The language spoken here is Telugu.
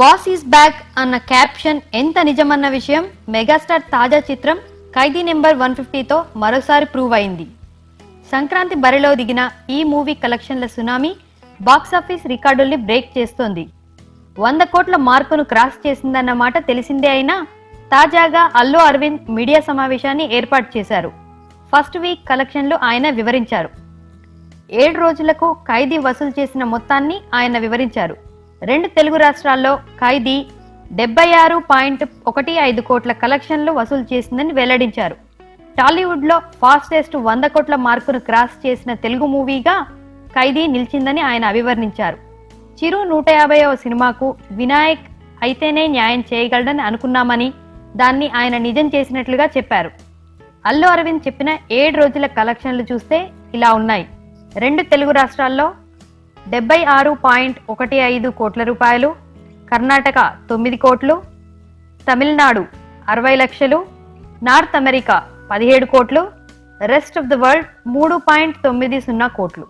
బాస్ ఈస్ బ్యాక్ అన్న క్యాప్షన్ ఎంత నిజమన్న విషయం మెగాస్టార్ తాజా చిత్రం ఖైదీ నెంబర్ 150తో మరోసారి ప్రూవ్ అయింది. సంక్రాంతి బరిలో దిగిన ఈ మూవీ కలెక్షన్ల సునామీ బాక్సాఫీస్ రికార్డుల్ని బ్రేక్ చేస్తోంది. 100 కోట్ల మార్కును క్రాస్ చేసిందన్న మాట తెలిసిందే అయినా తాజాగా అల్లు అరవింద్ మీడియా సమావేశాన్ని ఏర్పాటు చేశారు. ఫస్ట్ వీక్ కలెక్షన్లు ఆయన వివరించారు. 7 రోజులకు ఖైదీ వసూలు చేసిన మొత్తాన్ని ఆయన వివరించారు. 2 తెలుగు రాష్ట్రాల్లో ఖైదీ 76.15 కోట్ల కలెక్షన్లు వసూలు చేసిందని వెల్లడించారు. టాలీవుడ్లో ఫాస్టెస్ట్ 100 కోట్ల మార్కును క్రాస్ చేసిన తెలుగు మూవీగా ఖైదీ నిలిచిందని ఆయన అభివర్ణించారు. చిరు 150వ సినిమాకు వినాయక్ అయితేనే న్యాయం చేయగలడని అనుకున్నామని దాన్ని ఆయన నిజం చేసినట్లుగా చెప్పారు. అల్లు అరవింద్ చెప్పిన 7 రోజుల కలెక్షన్లు చూస్తే ఇలా ఉన్నాయి. 2 తెలుగు రాష్ట్రాల్లో 76.15 కోట్ల రూపాయలు, కర్ణాటక 9 కోట్లు, తమిళనాడు 60 లక్షలు, నార్త్ అమెరికా 17 కోట్లు, రెస్ట్ ఆఫ్ ద వరల్డ్ 3.90 కోట్లు.